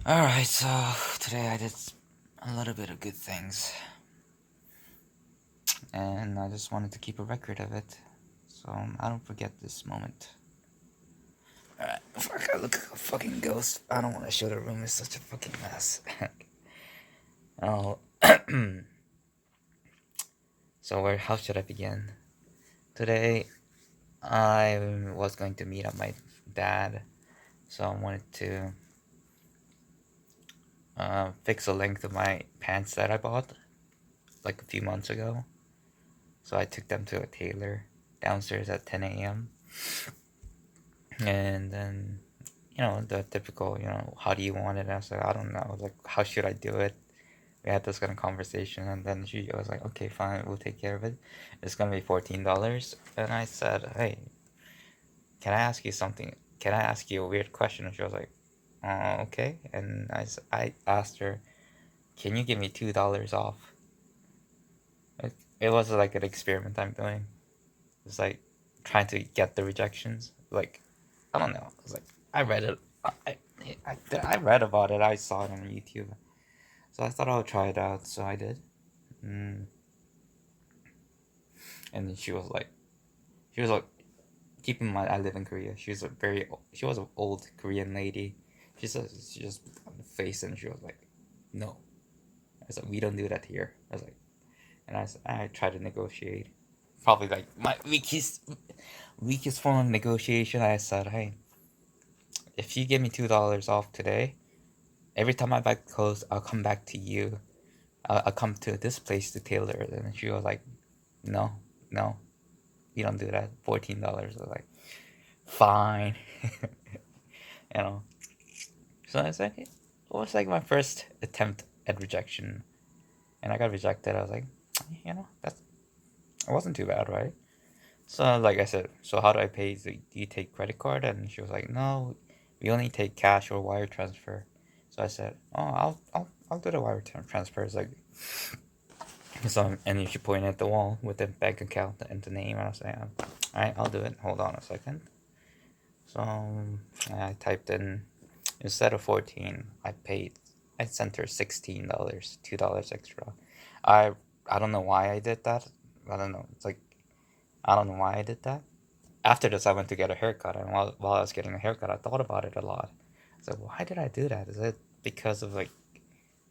Alright, so today I did a little bit of good things, and I just wanted to keep a record of it, so I don't forget this moment. Alright, fuck, I look like a fucking ghost. I don't want to show the room, it's such a fucking mess. Oh, so how should I begin? Today, I was going to meet up my dad, so I wanted to fix the length of my pants that I bought like a few months ago. So I took them to a tailor downstairs at 10 a.m. And then, the typical, how do you want it? And I was like, I don't know. Like, how should I do it? We had this kind of conversation, and then she was like, okay, fine, we'll take care of it. It's gonna be $14. And I said, hey, can I ask you something? Can I ask you a weird question? And she was like, okay. And I asked her, can you give me $2 off? It was like an experiment I'm doing. It's like trying to get the rejections. Like, I don't know. It's like I read it. I read about it. I saw it on YouTube. So I thought I would try it out. So I did. Mm. And then she was like, keep in mind I live in Korea. She was an old Korean lady. She just put on the face and she was like, no. I was like, we don't do that here. I was like, and I tried to negotiate. Probably like my weakest form of negotiation. I said, hey, if you give me $2 off today, every time I buy clothes, I'll come back to you. I'll come to this place to tailor it. And she was like, no, no, you don't do that. $14. I was like, fine. you know. So I was like, it was like my first attempt at rejection. And I got rejected. I was like, it wasn't too bad, right? So like I said, so how do I pay? Do you take credit card? And she was like, no, we only take cash or wire transfer. So I said, oh, I'll do the wire transfer. It's like, so, and then she pointed at the wall with the bank account and the name. And I was like, all right, I'll do it. Hold on a second. So I typed in, instead of 14, I sent her $16, $2 extra. I I don't know why I did that. I don't know. It's like, I don't know why I did that. After this, I went to get a haircut, and while I was getting a haircut, I thought about it a lot. So why did I do that? Is it because of like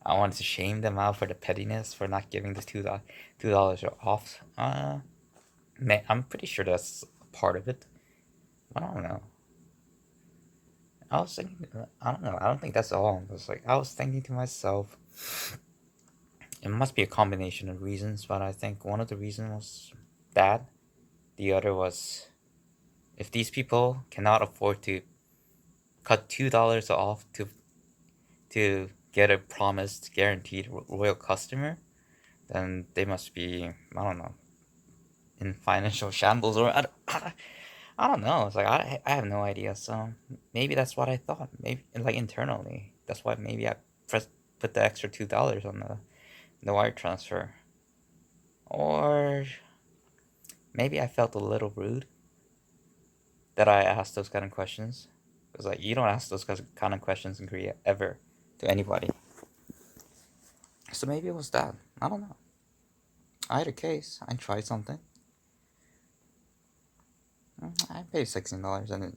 I wanted to shame them out for the pettiness for not giving the $2 off? I'm pretty sure that's part of it. I don't know. I was thinking, I don't know. I don't think that's all. It was like I was thinking to myself, it must be a combination of reasons, but I think one of the reasons was that. The other was if these people cannot afford to cut $2 off to get a promised guaranteed royal customer, then they must be, I don't know, in financial shambles, or I don't know. It's like I have no idea. So maybe that's what I thought. Maybe like internally, that's why maybe I put the extra $2 on the wire transfer, or maybe I felt a little rude that I asked those kind of questions. Because like you don't ask those kind of questions in Korea ever to anybody. So maybe it was that. I don't know. I had a case. I tried something. I paid $16, and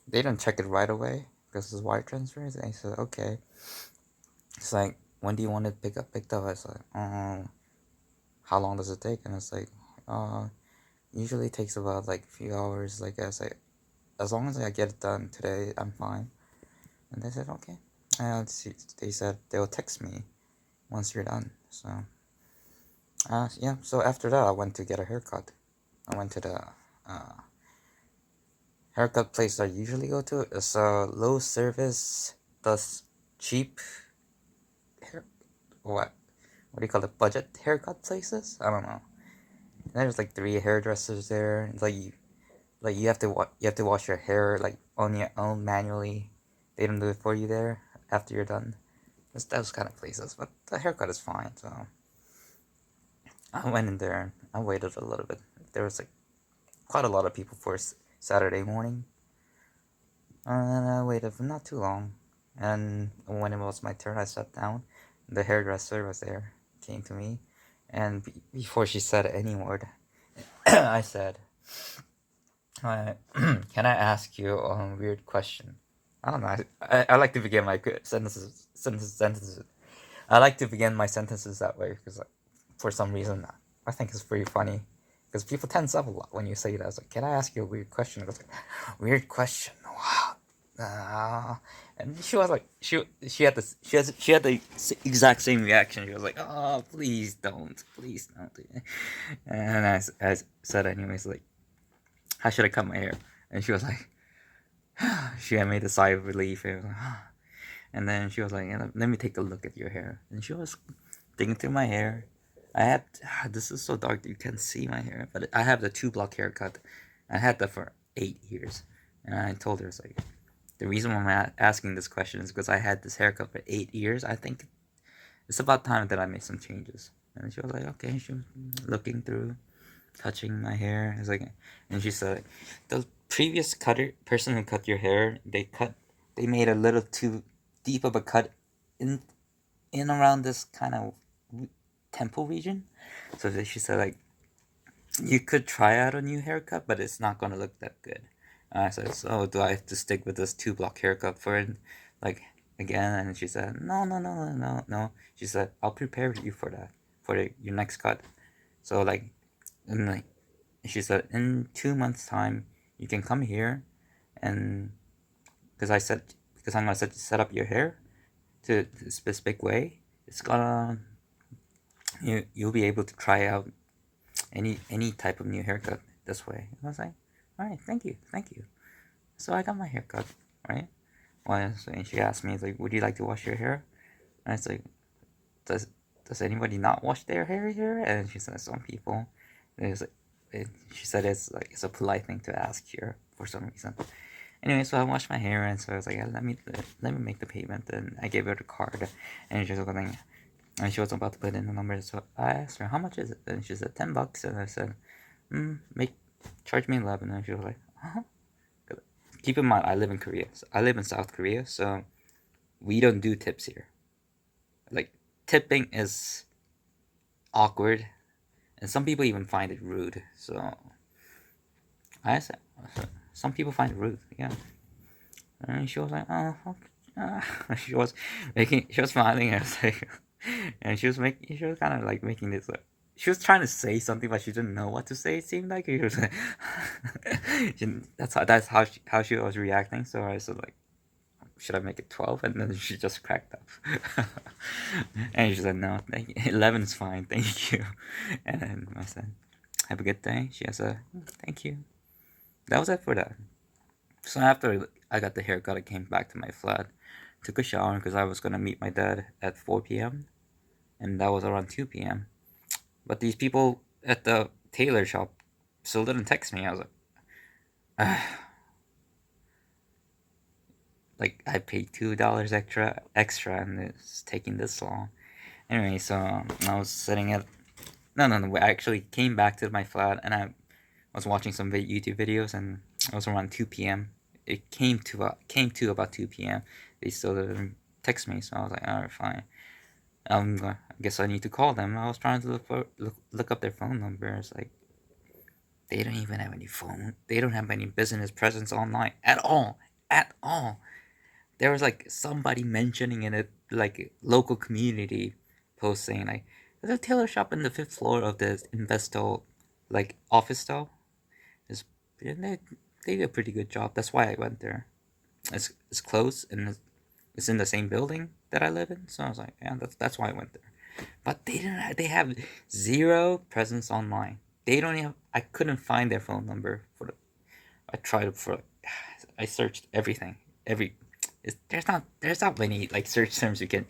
they didn't check it right away because it's wire transfers. And I said, okay. It's like, when do you want it picked up? I was like, how long does it take? And it's like, uh, usually it takes about like a few hours. Like I said, as long as I get it done today, I'm fine. And they said, okay. And they said they'll text me once you're done. So, yeah. So after that, I went to get a haircut. I went to the haircut place I usually go to. It's a low service, thus cheap hair. What do you call it? Budget haircut places? I don't know. There's like 3 hairdressers there. It's like you have to wash your hair like on your own manually. They don't do it for you there after you're done. It's those kind of places, but the haircut is fine. So I went in there and I waited a little bit. There was like quite a lot of people for Saturday morning. And I waited for not too long. And when it was my turn, I sat down. The hairdresser was there, came to me, and before she said any word, I said, "Can I ask you a weird question?" I don't know. I like to begin my sentences. I like to begin my sentences that way because, like, for some reason, I think it's pretty funny. Because people tense up a lot when you say that. I was like, "Can I ask you a weird question?" I was like, "Weird question? Wow." And she was like, she had the exact same reaction. She was like, "Oh, please don't." And I said anyways, like, "How should I cut my hair?" And she was like, she had made a sigh of relief. And then she was like, "Yeah, let me take a look at your hair." And she was digging through my hair. I had this is so dark that you can't see my hair, but I have the 2 block haircut. I had that for 8 years, and I told her, it's like, the reason why I'm asking this question is because I had this haircut for 8 years. I think it's about time that I made some changes. And she was like, okay. She was looking through, touching my hair. It's like, and she said, the previous person who cut your hair, they made a little too deep of a cut in around this kind of temple region. So she said, like, you could try out a new haircut, but it's not gonna look that good. And I said, so do I have to stick with this 2 block haircut for it, like, again? And she said, no, no, no, no, no, no. She said, I'll prepare you for that, for your next cut. So, like, and like, she said, in 2 months' time, you can come here, and because I'm gonna set up your hair to a specific way. It's gonna you'll be able to try out any type of new haircut this way. I was like, all right, thank you. So I got my haircut, right? Well, and she asked me, like, would you like to wash your hair? And it's like, does anybody not wash their hair here? And she said, some people. And it's like, she said it's a polite thing to ask here for some reason. Anyway, so I washed my hair, and so I was like, yeah, let me make the payment. And I gave her the card, and she was going, and she was about to put in the number. So I asked her, how much is it? And she said $10. And I said, charge me 11. And she was like, huh? Keep in mind, I live in Korea. So I live in South Korea, so we don't do tips here. Like, tipping is awkward, and some people even find it rude. So I said, some people find it rude, yeah. And she was like, oh, okay. She was smiling. And I was like, and she was kind of like making this, like, she was trying to say something, but she didn't know what to say. It seemed like she was like, that's how she was reacting. So I said, like, should I make it 12? And then she just cracked up. And she said, no, 11 is fine, thank you. And then I said, have a good day. She said, thank you. That was it for that. So after I got the haircut, I came back to my flat, took a shower because I was gonna meet my dad at 4 p.m. and that was around 2 p.m. But these people at the tailor shop still didn't text me. I was like, like, I paid $2 extra, and it's taking this long. Anyway, so I was sitting at no. I actually came back to my flat, and I was watching some YouTube videos, and it was around 2 p.m. It came to about 2 p.m. They still didn't text me, so I was like, all right, fine. I guess I need to call them. I was trying to look up their phone numbers. Like, they don't even have any phone. They don't have any business presence online at all. At all. There was, like, somebody mentioning in a, like, local community post saying, like, there's a tailor shop in the 5th floor of the Investo, like, office though. And they did a pretty good job. That's why I went there. It's close, and it's in the same building that I live in. So I was like, yeah, that's why I went there. But they have zero presence online. They don't even. I couldn't find their phone number for the. I tried for. I searched everything. There's not many, like, search terms you can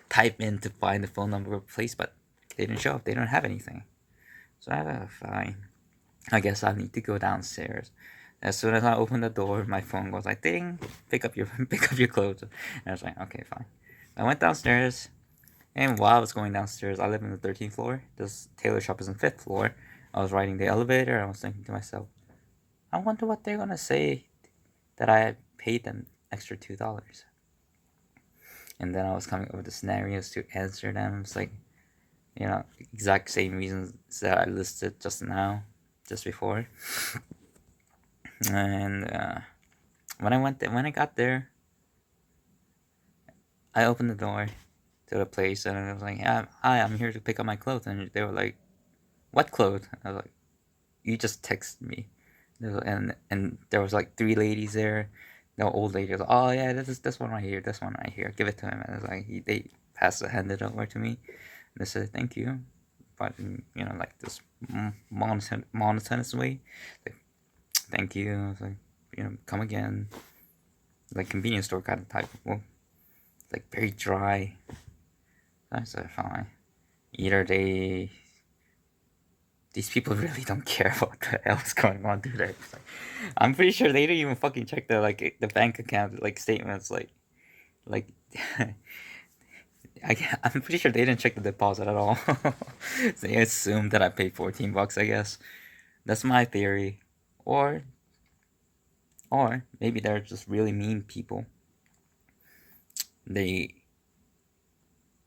type in to find the phone number of a place, but they didn't show up. They don't have anything. So I thought, fine. I guess I need to go downstairs. As soon as I opened the door, my phone goes like, ding, pick up your clothes. And I was like, okay, fine. I went downstairs, and while I was going downstairs, I live in the 13th floor. This tailor shop is on 5th floor. I was riding the elevator, and I was thinking to myself, I wonder what they're gonna say that I paid them extra $2. and then I was coming up with the scenarios to answer them. It's like, exact same reasons that I listed just before. And when I got there, I opened the door to the place, and I was like, "Yeah, hi, I'm here to pick up my clothes." And they were like, "What clothes?" I was like, "You just texted me." And there was like three ladies there. The old lady was like, "Oh yeah, this one right here, this one right here. Give it to him." And it was like they handed it over to me. And they said, "Thank you," but like this monotonous way. Like, "Thank you." I was like, "Come again." Like convenience store kind of type. Well, like very dry. I said, "Fine." Either these people really don't care what the hell's going on, do they? Like, I'm pretty sure they didn't even fucking check the bank account statements like I'm pretty sure they didn't check the deposit at all. They assumed that I paid $14, I guess. That's my theory. Or maybe they're just really mean people. They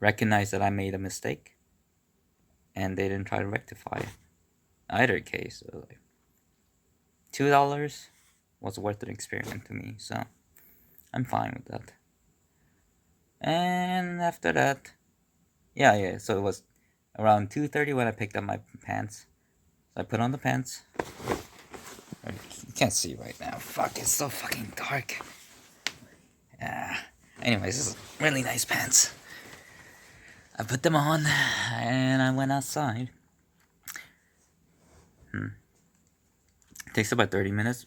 recognize that I made a mistake and they didn't try to rectify it. Either case, like $2 was worth an experiment to me, so I'm fine with that. And after that, yeah. So it was around 2:30 when I picked up my pants. So I put on the pants. You can't see right now. Fuck, it's so fucking dark. Yeah. Anyways, this is really nice pants. I put them on and I went outside. It takes about 30 minutes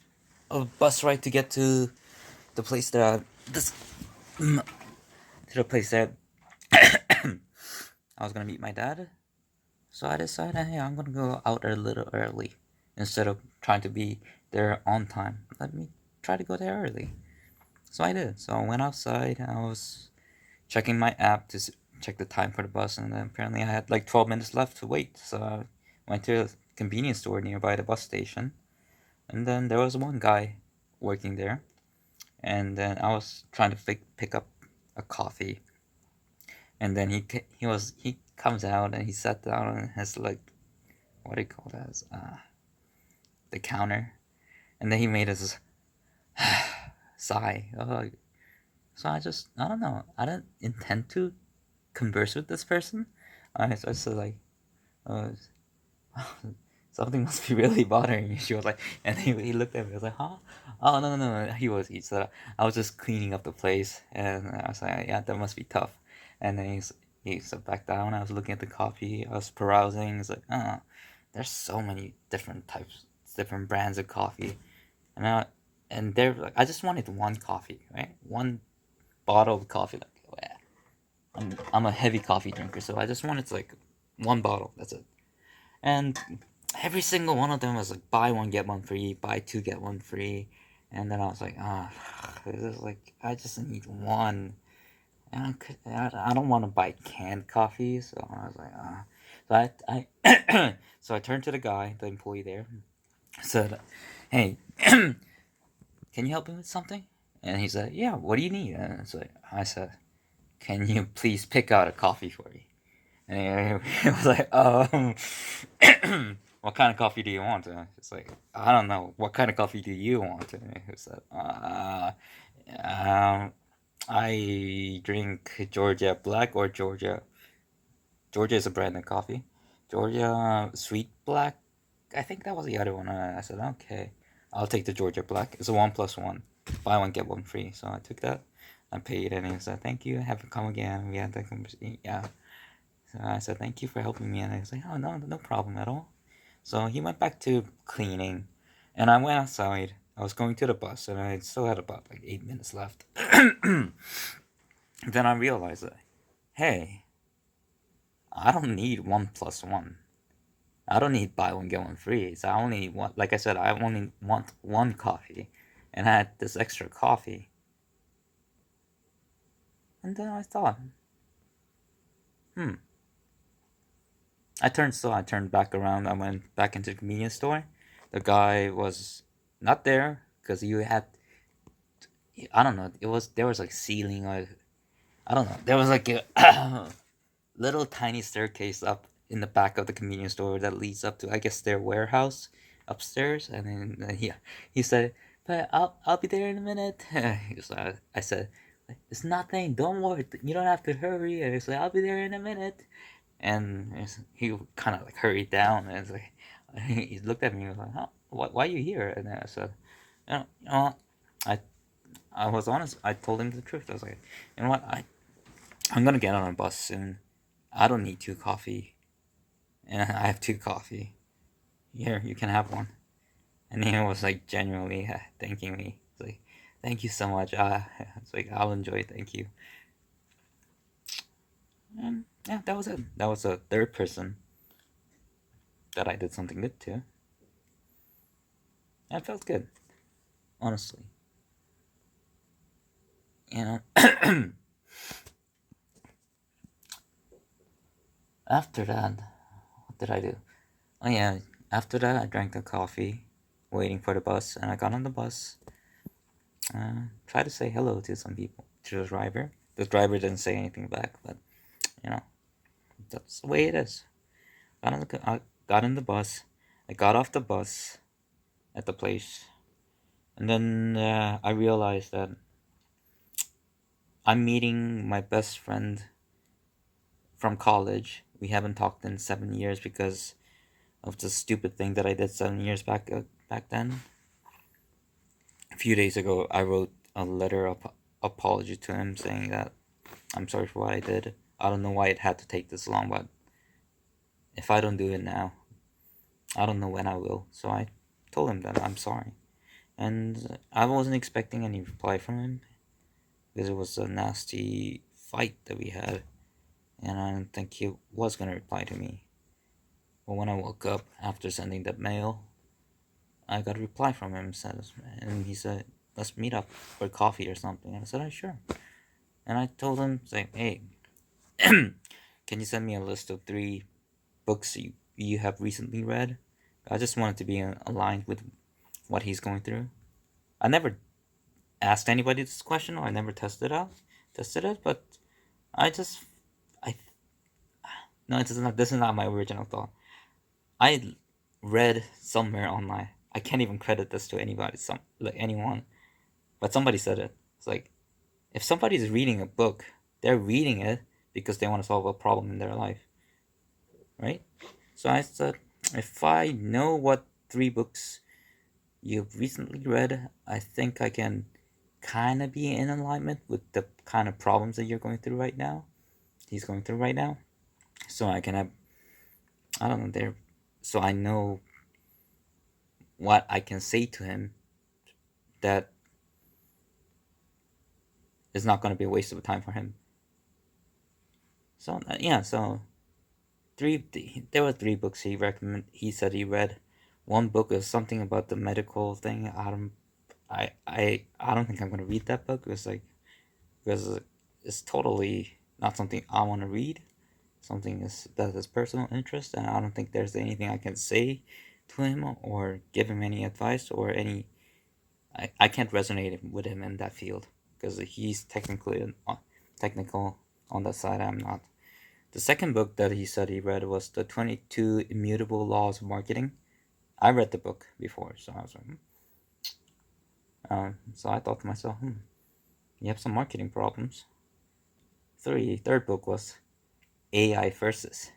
of bus ride to get to the place that I was gonna meet my dad. So I decided, hey, I'm gonna go out a little early instead of trying to be there on time. Let me try to go there early. So I did. So I went outside. I was checking my app to check the time for the bus, and then apparently I had like 12 minutes left to wait. So I went to a convenience store nearby the bus station, and then there was one guy working there, and then I was trying to pick up a coffee, and then he comes out and he sat down and has like, what do you call that? The counter, and then he made us sigh. So I don't know. I don't intend to converse with this person. I just said like, uh, something must be really bothering you. She was like, and he looked at me. I was like, huh? Oh no. He said I was just cleaning up the place, and I was like, yeah, that must be tough. And then he sat back down. I was looking at the coffee. I was perusing. It's like, there's so many different types, different brands of coffee, and they're like, I just wanted one coffee, right? One bottle of coffee. Like, yeah. I'm a heavy coffee drinker, so I just wanted like one bottle. That's it. And every single one of them was like buy one get one free, buy two get one free, and then I was like, this is like I just need one, and I don't want to buy canned coffee, so I was like, so I so I turned to the guy, the employee there, said, hey, can you help me with something? And he said, yeah, what do you need? And I said, can you please pick out a coffee for me? And he was like, what kind of coffee do you want? And it's like, I don't know. What kind of coffee do you want? And he said, I drink Georgia Black or Georgia. Georgia is a brand of coffee. Georgia Sweet Black. I think that was the other one. I said, okay, I'll take the Georgia Black. It's a 1+1. Buy one, get one free. So I took that. I paid, and he said, thank you. Have to come again. We had that conversation. Yeah. So I said, thank you for helping me. And I was like, oh, no problem at all. So he went back to cleaning, and I went outside. I was going to the bus, and I still had about like 8 minutes left. Then I realized that, hey, I don't need 1+1. I don't need buy one get one free. So I only want, like I said, I only want one coffee, and I had this extra coffee. And then I thought, I turned back around. I went back into the convenience store. The guy was not there because you had, I don't know. There was like ceiling, I don't know. There was like a little tiny staircase up in the back of the convenience store that leads up to, I guess, their warehouse upstairs. And then he said, "But I'll be there in a minute." So I said, "It's nothing. Don't worry. You don't have to hurry." And he's like, "I'll be there in a minute." And he kind of like hurried down, and it's like he looked at me and was like, "Huh? Why are you here?" And then I said, I I was honest. I told him the truth. I was like, "You know what? I'm gonna get on a bus soon. I don't need two coffee, and I have two coffee. Here, you can have one." And he was like genuinely thanking me. It's like, "Thank you so much." It's like, "I'll enjoy it. Thank you." And yeah, that was it. That was a third person that I did something good to. And it felt good, honestly. You know. After that, what did I do? Oh yeah, after that I drank the coffee, waiting for the bus, and I got on the bus. Tried to say hello to some people, to the driver. The driver didn't say anything back, but you know, that's the way it is. I got in the bus. I got off the bus at the place, and then I realized that I'm meeting my best friend from college. We haven't talked in 7 years because of the stupid thing that I did 7 years back then. A few days ago, I wrote a letter of apology to him saying that I'm sorry for what I did. I don't know why it had to take this long, but if I don't do it now, I don't know when I will. So I told him that I'm sorry. And I wasn't expecting any reply from him because it was a nasty fight that we had, and I didn't think he was going to reply to me. But when I woke up after sending that mail, I got a reply from him, and he said, "Let's meet up for coffee or something." And I said, "Oh, sure." And I told him, saying, "Hey, can you send me a list of 3 books you have recently read?" I just wanted to be aligned with what he's going through. I never asked anybody this question, or I never tested it, but I just, I, no, this is not my original thought. I read somewhere online. I can't even credit this to anybody, like anyone, but somebody said it. It's like, if somebody's reading a book, they're reading it because they want to solve a problem in their life, right? So I said, if I know what 3 books you've recently read, I think I can kind of be in alignment with the kind of problems that you're going through right now. He's going through right now. So I can have, I don't know, there. So I know what I can say to him that is not going to be a waste of time for him. So yeah, so there were 3 books he recommended. He said he read. One book is something about the medical thing. I don't think I'm gonna read that book. Because it's totally not something I want to read. Something that is personal interest, and I don't think there's anything I can say to him or give him any advice or any. I can't resonate with him in that field because he's technical on that side. I'm not. The second book that he said he read was the 22 Immutable Laws of Marketing. I read the book before, so I was like, so I thought to myself, you have some marketing problems. Third book was AI Versus.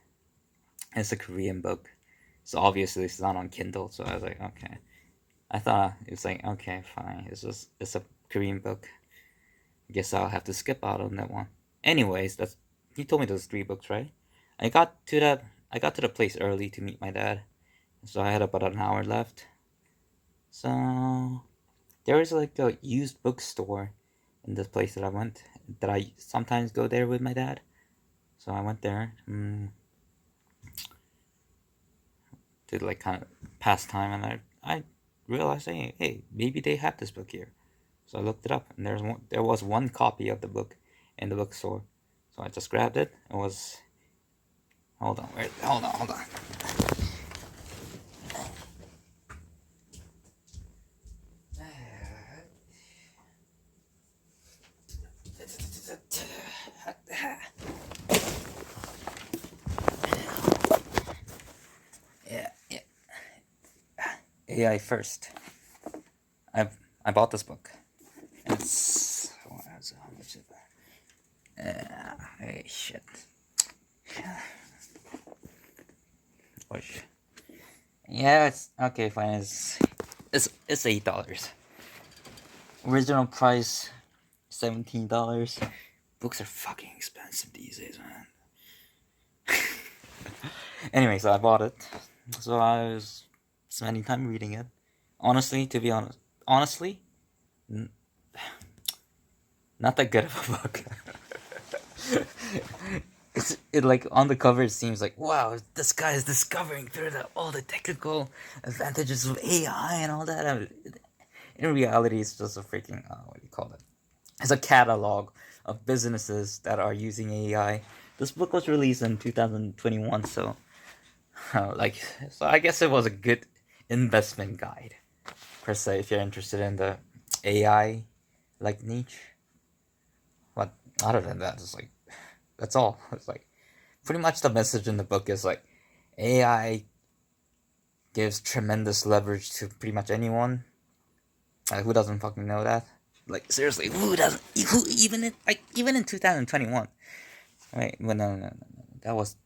It's a Korean book, so obviously it's not on Kindle. So I was like, okay. I thought it was like, okay, fine. It's a Korean book. I guess I'll have to skip out on that one. Anyways, that's he told me those 3 books, right? I got to the place early to meet my dad, so I had about an hour left. So there is like a used bookstore in this place that I went. That I sometimes go there with my dad. So I went there to like kind of pass time, and I realized, hey, maybe they have this book here. So I looked it up, and there was one copy of the book in the bookstore. So I just grabbed it. It was hold on. AI first. I bought this book. It's how much is that? Hey shit. Oh shit. Yeah, it's okay. Fine. It's $8. Original price $17. Books are fucking expensive these days, man. Anyway, so I bought it. So I was spending time reading it. Honestly, to be honestly, not that good of a book. It like on the cover it seems like, wow, this guy is discovering through all the technical advantages of AI and all that. In reality, it's just a freaking what do you call it? It's a catalog of businesses that are using AI. This book was released in 2021, so so I guess it was a good investment guide per se if you're interested in the AI like niche. But other than that, it's like that's all. It's like pretty much the message in the book is like AI gives tremendous leverage to pretty much anyone. Who doesn't fucking know that? Like seriously, who doesn't? Who even in 2021? Wait, well, no. That was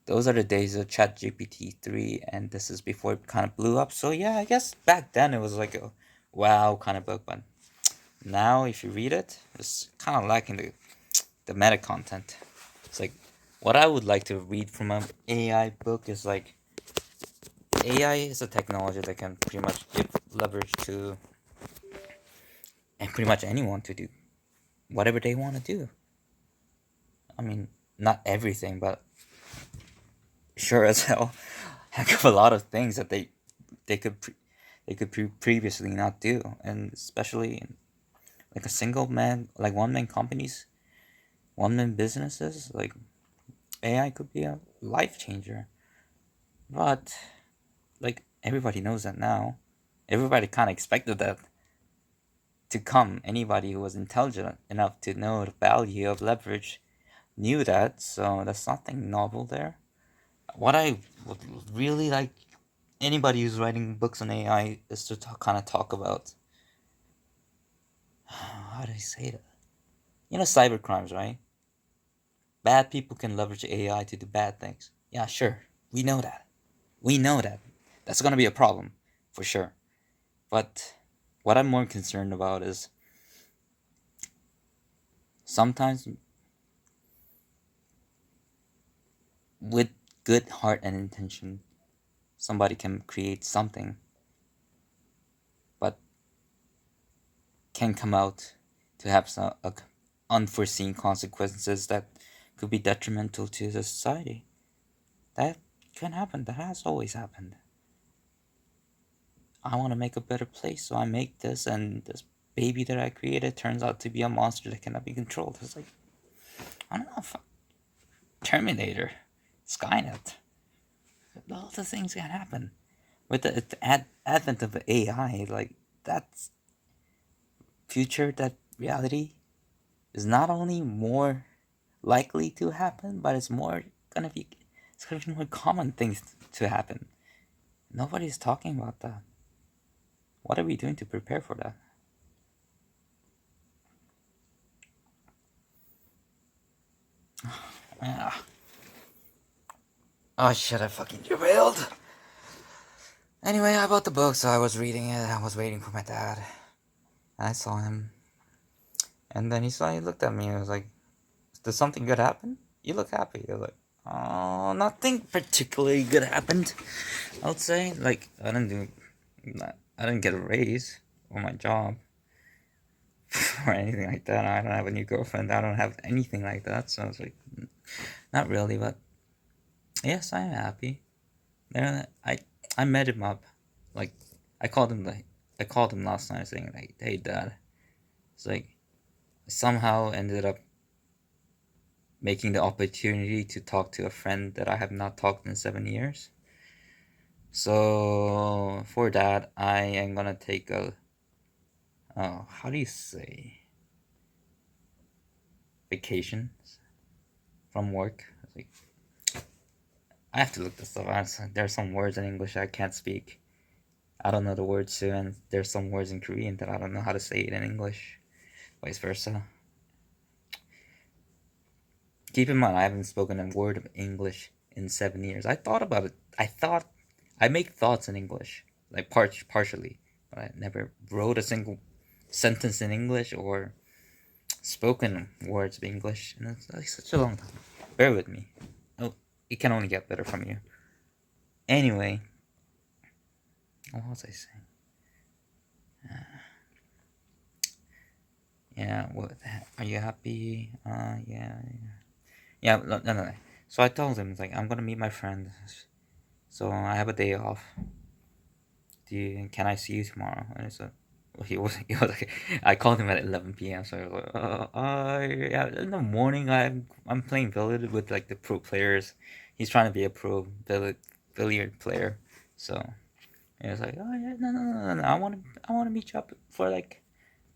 those are the days of ChatGPT 3, and this is before it kind of blew up. So yeah, I guess back then it was like a wow kind of book, but now if you read it, it's kind of lacking the meta content. It's like what I would like to read from an AI book is like AI is a technology that can pretty much give leverage to and pretty much anyone to do whatever they want to do. I mean, not everything, but sure as hell, heck of a lot of things that they could previously not do, and especially in like a single man, like one man companies, one man businesses, like AI could be a life changer. But like everybody knows that now. Everybody kind of expected that to come. Anybody who was intelligent enough to know the value of leverage knew that, so that's nothing novel there. What I would really like anybody who's writing books on AI is to kind of talk about how do I say that? You know, cyber crimes, right? Bad people can leverage AI to do bad things. Yeah, sure. We know that. We know that. That's gonna be a problem, for sure. But what I'm more concerned about is sometimes with good heart and intention, somebody can create something, but can come out to have some unforeseen consequences that could be detrimental to the society. That can happen. That has always happened. I want to make a better place, so I make this, and this baby that I created turns out to be a monster that cannot be controlled. It's like, I don't know, Terminator, Skynet. All the things can happen. With the advent of AI, like, that's future, that reality is not only more likely to happen, but it's gonna be more common things to happen. Nobody's talking about that. What are we doing to prepare for that? Oh shit, I fucking derailed. Anyway, I bought the book, so I was reading it. I was waiting for my dad. I saw him. And then he looked at me and was like, did something good happen? You look happy. I was like, oh, nothing particularly good happened, I would say. Like, I didn't get a raise or my job or anything like that. I don't have a new girlfriend. I don't have anything like that. So I was like, not really, but yes, I am happy. Then I met him up, like I called him last night saying like, hey dad, it's like I somehow ended up making the opportunity to talk to a friend that I have not talked in 7 years. So for that, I am gonna take a how do you say vacations from work? Like I have to look this up. There's some words in English I can't speak. I don't know the words to, and there's some words in Korean that I don't know how to say it in English, vice versa. Keep in mind, I haven't spoken a word of English in 7 years. I thought about it. I make thoughts in English, like partially, but I never wrote a single sentence in English or spoken words of English, and it's like such a long time. Bear with me. Oh, it can only get better from you. Anyway, what was I saying? Yeah, what? Are you happy? Yeah. No. So I told him like I'm gonna meet my friend. So I have a day off. Can I see you tomorrow? And he said, well, he was like, I called him at 11 p.m. So I was like, yeah, in the morning I'm playing billiard with like the pro players. He's trying to be a pro billiard player. So he was like, oh yeah, no. I want to meet you up for like,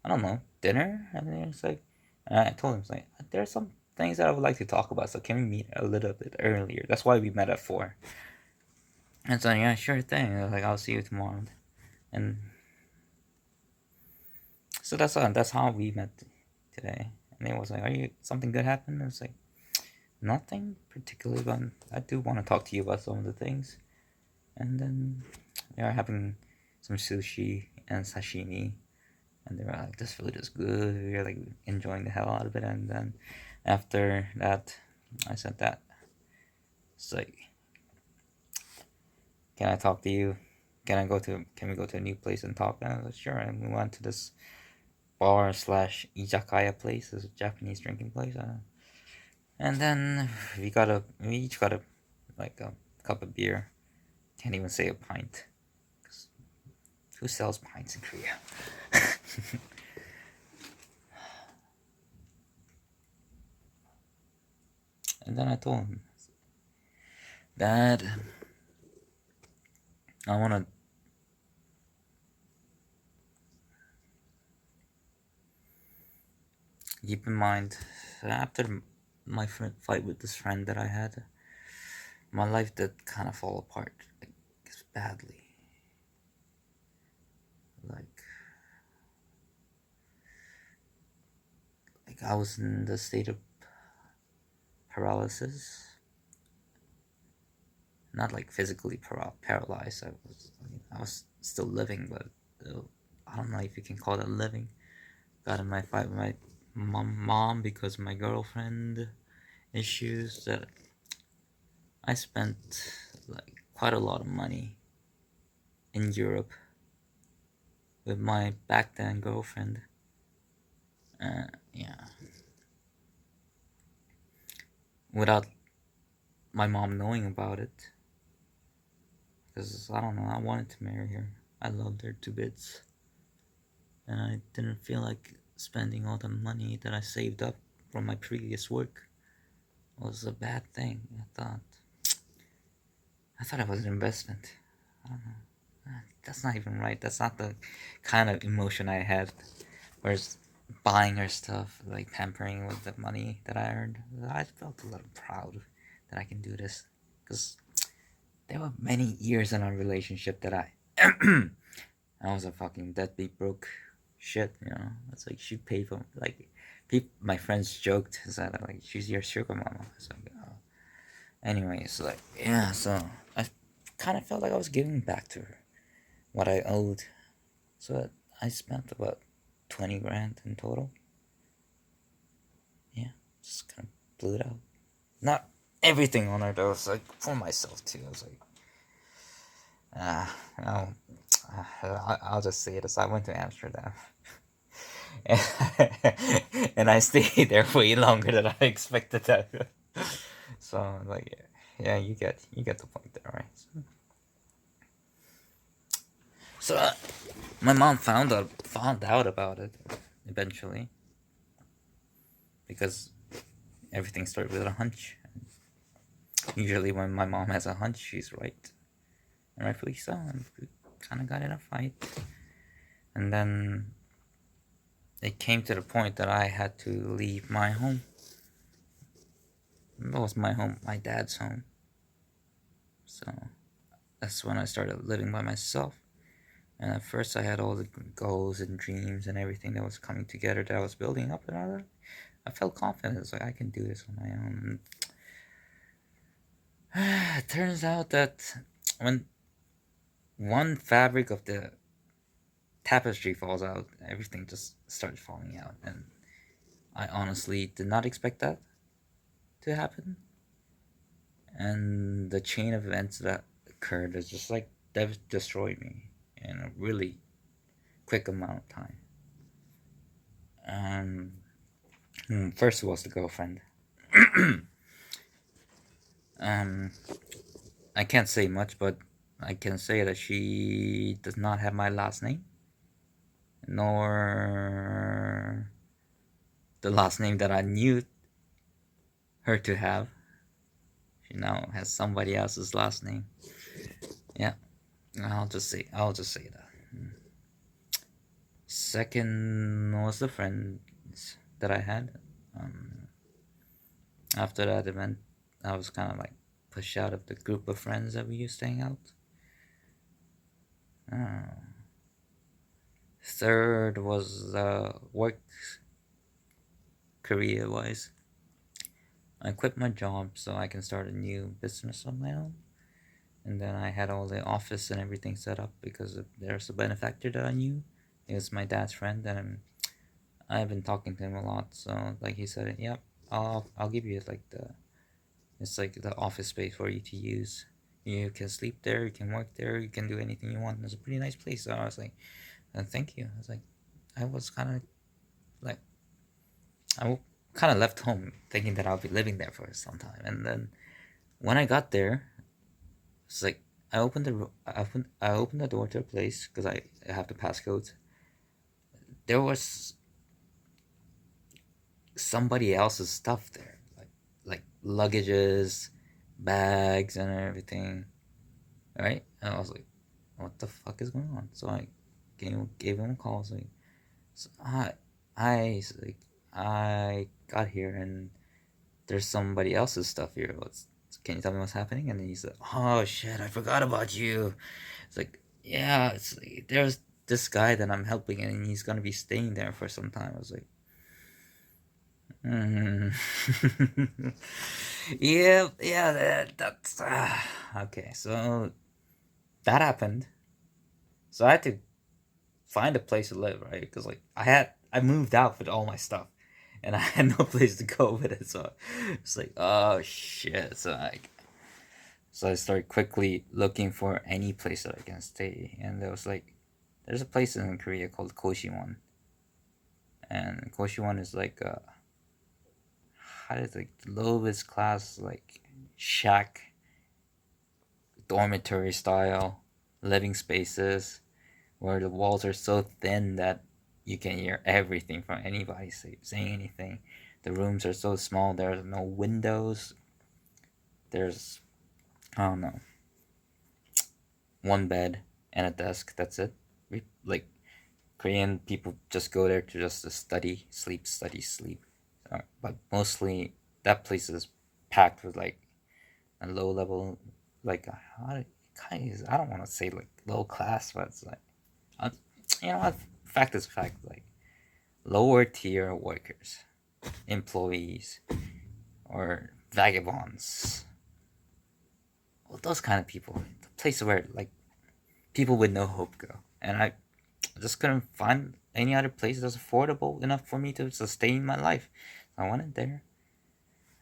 I don't know, dinner. And then it's like, and I told him it's like, there's some things that I would like to talk about. So can we meet a little bit earlier? That's why we met at 4. And so yeah, sure thing. I was like, I'll see you tomorrow. And so that's how we met today. And it was like, "Are you something good happened?" I was like, "Nothing particularly, but I do want to talk to you about some of the things." And then they were having some sushi and sashimi, and they were like, "This food is good." We were like enjoying the hell out of it. And then after that, I said that it's like, "Can I talk to you? Can we go to a new place and talk?" And I was like, "Sure." And we went to this bar slash izakaya place, this Japanese drinking place. And then we each got a cup of beer. Can't even say a pint. 'Cause who sells pints in Korea? And then I told him that I want to keep in mind after my fight with this friend that I had, my life did kind of fall apart, like badly. Like I was in the state of paralysis, not like physically paralyzed. I was still living, but I don't know if you can call that living. Got in my fight with my mom because of my girlfriend issues. That I spent like quite a lot of money in Europe with my back then girlfriend. Yeah, without my mom knowing about it, because I don't know. I wanted to marry her. I loved her to bits, and I didn't feel like spending all the money that I saved up from my previous work was a bad thing. I thought it was an investment. I don't know. That's not even right. That's not the kind of emotion I had. Whereas buying her stuff, like pampering with the money that I earned, I felt a little proud that I can do this. Because there were many years in our relationship that I was a fucking deadbeat broke shit, you know. It's like she paid for like my friends joked that like she's your sugar mama. It's like anyways, like yeah, so I kind of felt like I was giving back to her what I owed. So I spent about 20 grand in total. Yeah, just kind of blew it out. Not everything on her though. It's like for myself too. I was like, ah, no. I'll just say it as I went to Amsterdam. and, and I stayed there way longer than I expected that. So like, yeah, you get the point there, right? So my mom found out about it eventually because everything started with a hunch. Usually, when my mom has a hunch, she's right, and rightfully so. And we kind of got in a fight, and then it came to the point that I had to leave my home. That was my home, my dad's home. So that's when I started living by myself. And at first, I had all the goals and dreams and everything that was coming together that I was building up, and I felt confident. It's like I can do this on my own. It turns out that when one fabric of the tapestry falls out, everything just starts falling out, and I honestly did not expect that to happen. And the chain of events that occurred is just like destroyed me in a really quick amount of time. First was the girlfriend. um, I can't say much, but I can say that she does not have my last name, nor the last name that I knew her to have. She now has somebody else's last name. Yeah, I'll just say that. Second was the friends that I had. After that event, I was kind of like pushed out of the group of friends that we used to hang out. Third was work career wise. I quit my job so I can start a new business on my own. And then I had all the office and everything set up because there's a benefactor that I knew. He was my dad's friend, and I've been talking to him a lot. So like he said, "Yep, I'll give you like it's like the office space for you to use. You can sleep there, you can work there, you can do anything you want. It's a pretty nice place." So I was like, "Thank you." I was like, I was kind of like, I kind of left home thinking that I'll be living there for some time, and then when I got there, it's like I opened the door to a place because I have the passcodes. There was somebody else's stuff there, like luggages, bags, and everything. Right? And I was like, "What the fuck is going on?" So I gave him a call. I was like, so like, I got here and there's somebody else's stuff here. Can you tell me what's happening? And then he's like, "Oh shit, I forgot about you." It's like, yeah, it's like, there's this guy that I'm helping and he's gonna be staying there for some time. I was like, mm. yeah, that's okay. So that happened. So I had to find a place to live, right? Because like I moved out with all my stuff, and I had no place to go with it. So it's like, oh shit. So I started quickly looking for any place that I can stay, and there was like, there's a place in Korea called Koshiwon, and Koshiwon is like how is like the lowest class like shack dormitory style living spaces where the walls are so thin that you can hear everything from anybody saying anything. The rooms are so small, there are no windows. There's, I don't know, one bed and a desk. That's it. Like, Korean people just go there to just to study, sleep, study, sleep. But mostly, that place is packed with like a low level, like, kind of, I don't want to say like low class, but it's like, uh, you know, fact is fact, like lower tier workers, employees, or vagabonds. Well, those kind of people. The place where like people with no hope go. And I just couldn't find any other place that's affordable enough for me to sustain my life. I wanted there.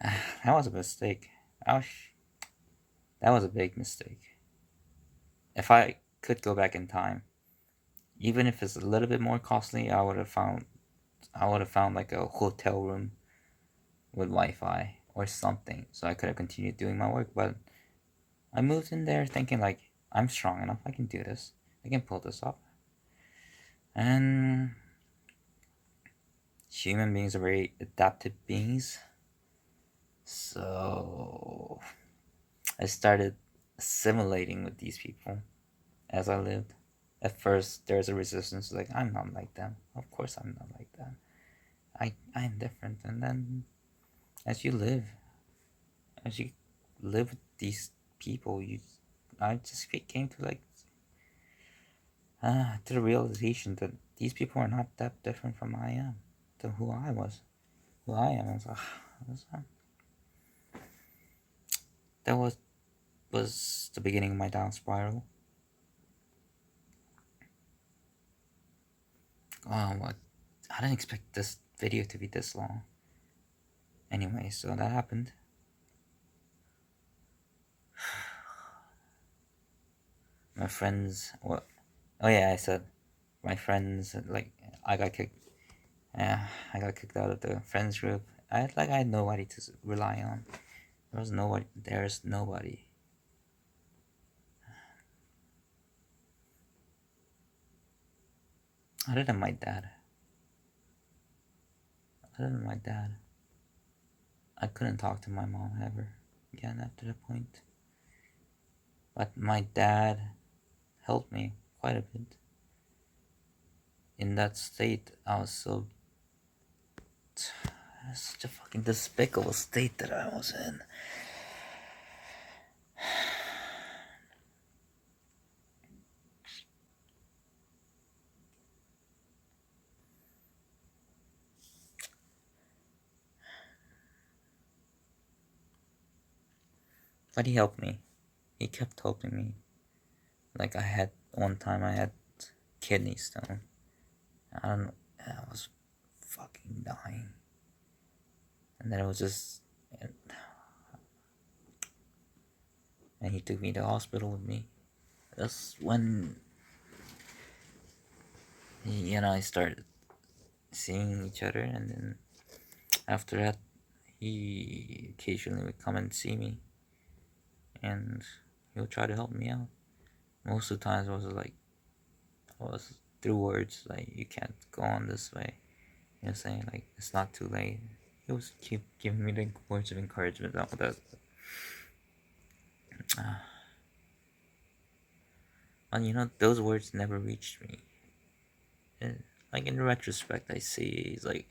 That was a mistake. Ouch. That was a big mistake. If I could go back in time, even if it's a little bit more costly, I would have found like a hotel room with Wi-Fi or something, so I could have continued doing my work. But I moved in there thinking like, I'm strong enough. I can do this. I can pull this off. And human beings are very adaptive beings. So I started assimilating with these people as I lived. At first, there's a resistance, like, I'm not like them. Of course, I'm not like them. I'm different. And then, as you live, as you live with these people, I just came to like, to the realization that these people are not that different from I am, than who I was, who I am. I was like, that was the beginning of my down spiral. What? I didn't expect this video to be this long. Anyway, so that happened. My friends, what? Oh yeah, I said my friends, like I got kicked. Yeah, I got kicked out of the friends group. I had nobody to rely on. There was nobody. There's nobody. Other than my dad. Other than my dad, I couldn't talk to my mom ever again after that point. But my dad helped me quite a bit. In that state, I was such a fucking despicable state that I was in. But he helped me. He kept helping me. Like one time I had kidney stone. I don't know. I was fucking dying. And then it was just, and he took me to the hospital with me. That's when he and I started seeing each other, and then after that, he occasionally would come and see me, and he would try to help me out. Most of the times, it was through words like "you can't go on this way," saying like it's not too late. He was keep giving me the words of encouragement out that. And those words never reached me. And, like in retrospect, I see he's like,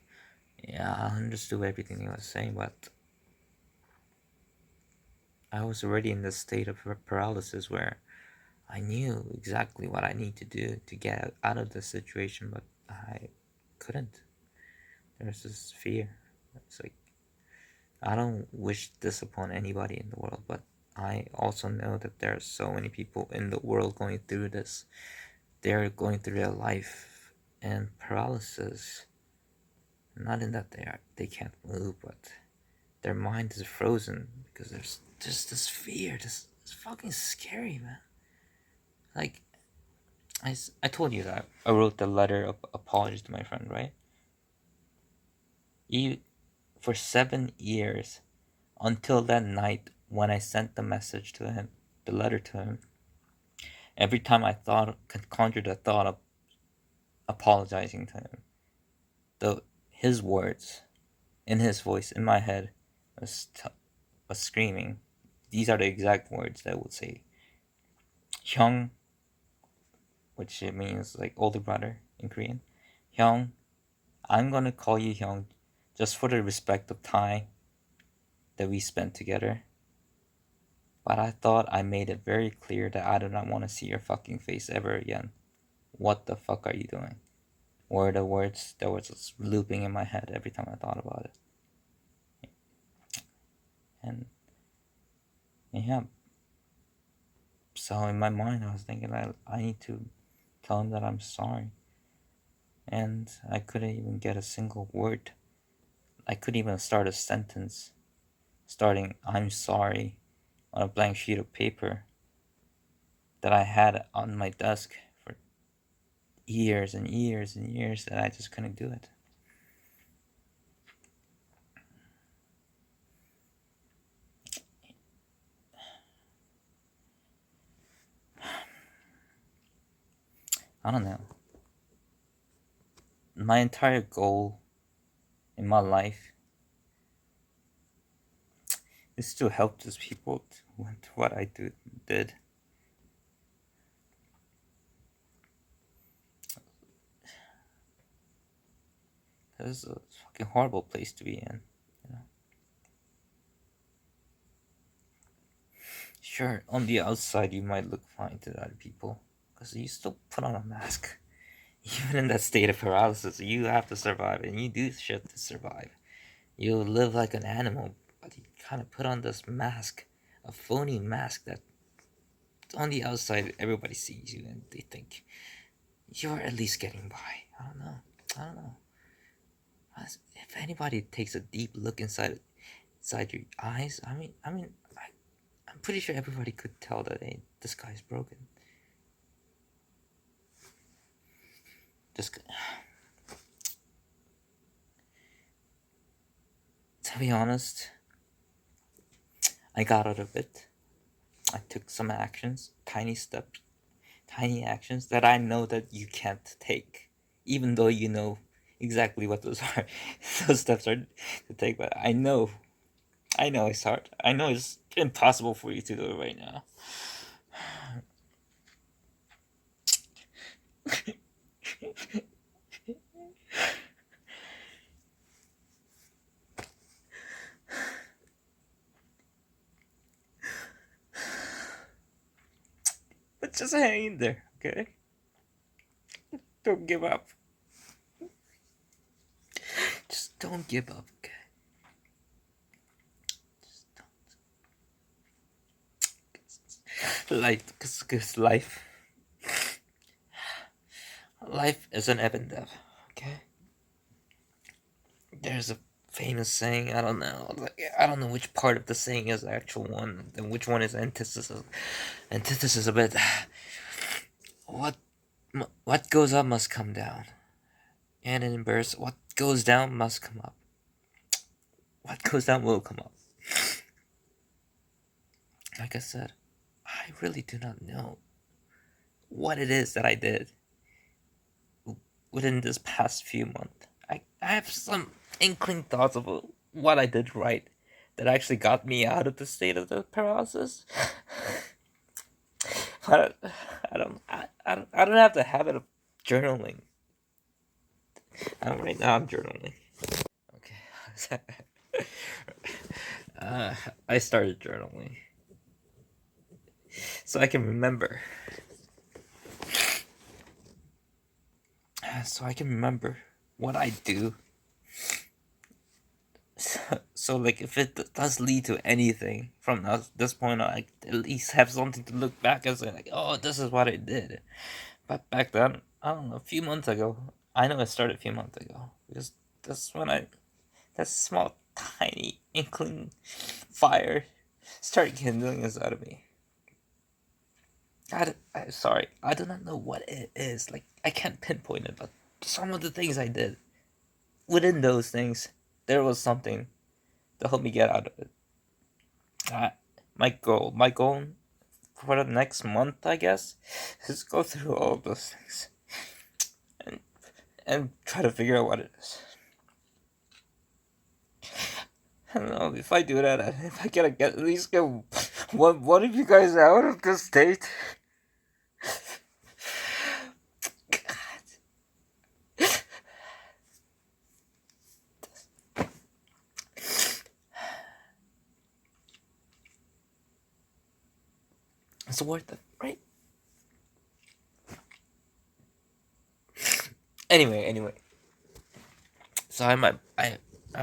yeah, I understood everything he was saying, but I was already in the state of paralysis where I knew exactly what I need to do to get out of the situation, but I couldn't. There's this fear. It's like, I don't wish this upon anybody in the world, but I also know that there are so many people in the world going through this. They're going through their life and paralysis. Not in that they can't move, but their mind is frozen because there's just this fear. This fucking scary, man. Like, I told you that I wrote the letter of apology to my friend, right? For 7 years, until that night when I sent the message to him, the letter to him, every time I conjured the thought of apologizing to him, his words, in his voice, in my head, was screaming. These are the exact words that would say, "Hyung," which it means like older brother in Korean. "Hyung, I'm gonna call you Hyung just for the respect of time that we spent together. But I thought I made it very clear that I do not want to see your fucking face ever again. What the fuck are you doing?" Were the words that were just looping in my head every time I thought about it. And yeah, so in my mind I was thinking I need to tell him that I'm sorry. And I couldn't even get a single word. I couldn't even start a sentence starting "I'm sorry" on a blank sheet of paper that I had on my desk for years and years and years, and I just couldn't do it. I don't know. My entire goal in my life is to help those people with what I did. This is a fucking horrible place to be in. Sure, on the outside you might look fine to other people, because you still put on a mask. Even in that state of paralysis, you have to survive, and you do shit to survive. You live like an animal, but you kind of put on this mask, a phony mask that on the outside everybody sees you and they think you're at least getting by. I don't know. If anybody takes a deep look inside your eyes, I'm pretty sure everybody could tell that this guy's broken. This guy. To be honest, I got out of it. I took some actions, tiny steps, tiny actions that I know that you can't take, even though you know exactly what those are. Those steps are to take, but I know it's hard. I know it's impossible for you to do it right now. But just hang in there, okay? Don't give up. Just don't give up, okay? Just don't. Life is an ebb and death, okay? There's a famous saying, I don't know which part of the saying is the actual one, and which one is antithesis. Antithesis a bit. What goes up must come down. And in verse, what goes down must come up. What goes down will come up. Like I said, I really do not know what it is that I did within this past few months. I have some inkling thoughts of what I did right that actually got me out of the state of the paralysis. But I don't have the habit of journaling. Right now I'm journaling. Okay. I started journaling so I can remember. So I can remember what I do. So like, if it does lead to anything from this point on, I at least have something to look back and say, like, oh, this is what I did. But back then, I don't know, a few months ago, I know it started a few months ago, because that's when that small, tiny inkling fire started kindling inside of me. Sorry, I do not know what it is. Like, I can't pinpoint it, but some of the things I did, within those things, there was something to help me get out of it. My goal for the next month, I guess, is go through all of those things and try to figure out what it is. I don't know if I do that. If I can at least get one of you guys out of this state. It's worth it, right? Anyway. So I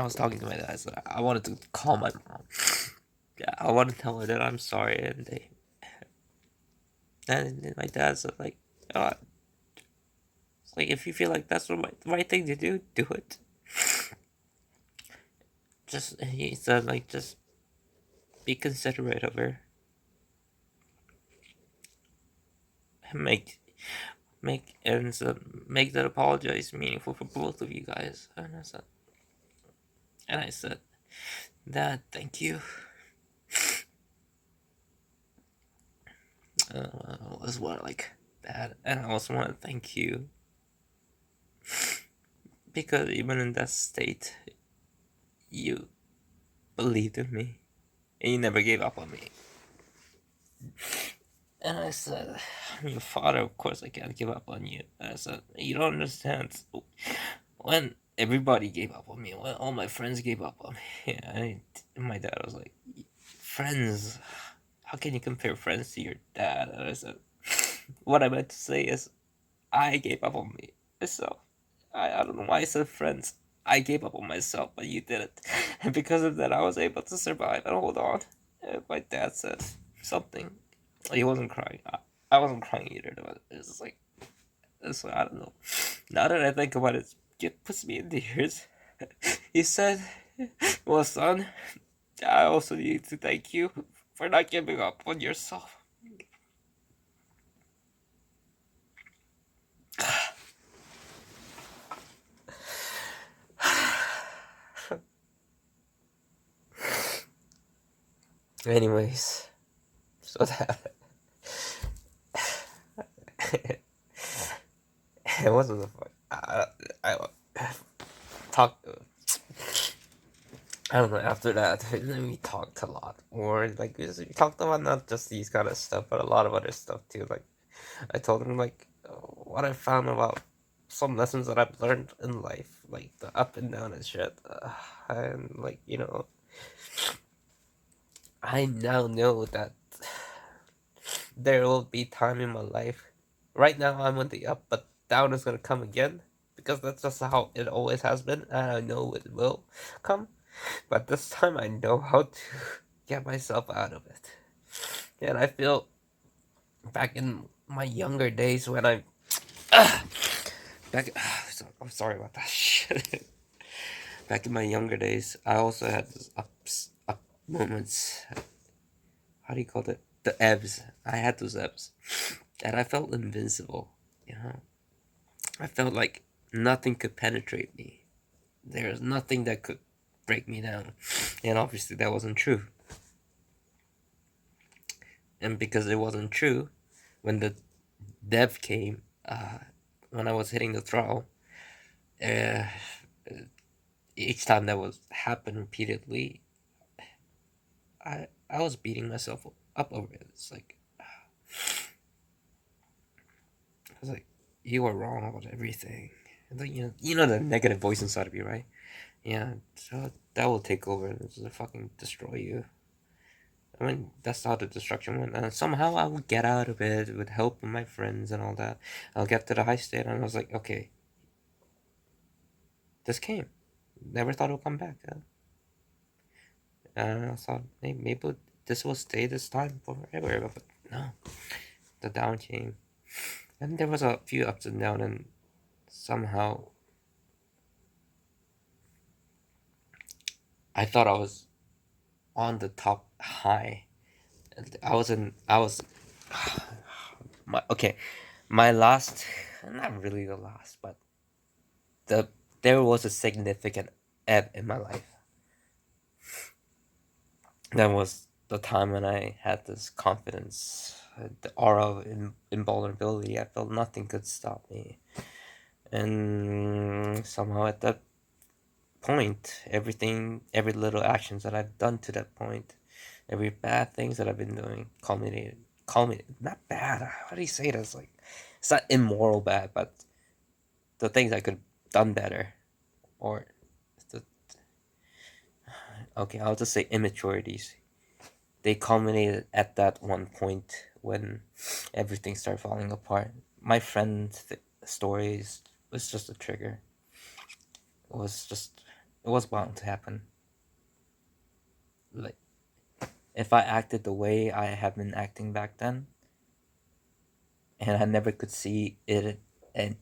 was talking to my dad. So I wanted to call my mom. Yeah, I want to tell her that I'm sorry, and my dad said, like, oh, it's like, if you feel like that's the right thing to do it. He said, like, just be considerate of her. Make that apologize meaningful for both of you guys. And I said, Dad, thank you. As well, like, Dad, and I also want to thank you, because even in that state, you believed in me, and you never gave up on me. And I said, I'm your father, of course I can't give up on you. And I said, you don't understand. When everybody gave up on me, when all my friends gave up on me, and my dad was like, friends? How can you compare friends to your dad? And I said, What I meant to say is, I gave up on myself. I don't know why I said friends. I gave up on myself, but you didn't. And because of that, I was able to survive and hold on. And my dad said something. He wasn't crying. I wasn't crying either. But it's like, I don't know. Now that I think about it, it puts me in tears. He said, "Well, son, I also need to thank you for not giving up on yourself." Anyways, so that it wasn't a fun. I talked. I don't know. After that, then we talked a lot more. Like we talked about not just these kind of stuff, but a lot of other stuff too. Like I told him like what I found about some lessons that I've learned in life, like the up and down and shit. And like I now know that there will be time in my life. Right now, I'm on the up, but down is gonna come again because that's just how it always has been, and I know it will come. But this time, I know how to get myself out of it. And I feel back in my younger days when I back. I'm sorry about that shit. Back in my younger days, I also had those up moments. How do you call it? The ebbs. I had those ebbs, and I felt invincible. You know, I felt like nothing could penetrate me. There was nothing that could break me down, and obviously that wasn't true. And because it wasn't true, when the dev came, when I was hitting the throttle, uh, each time that was happened repeatedly, I was beating myself up over it. It's like I was like, you are wrong about everything. And like, you know the negative voice inside of you, right? Yeah, so that will take over and just fucking destroy you. I mean, that's how the destruction went. And somehow I would get out of it with help of my friends and all that. I'll get to the high state, and I was like, okay, this came. Never thought it would come back. And I thought, hey, maybe this will stay this time forever. But no, the down came. And there was a few ups and downs, and somehow I thought I was on the top high. I was okay. My last, not really the last, but the there was a significant ebb in my life. That was the time when I had this confidence, the aura of invulnerability. I felt nothing could stop me, and somehow at that point, every little actions that I've done to that point, every bad things that I've been doing, culminated. Not bad. How do you say this? Like, it's not immoral bad, but the things I could have done better, or the okay, I'll just say immaturities. They culminated at that one point when everything started falling apart. My friend's stories was just a trigger. It was just, it was bound to happen. Like, if I acted the way I have been acting back then, and I never could see it and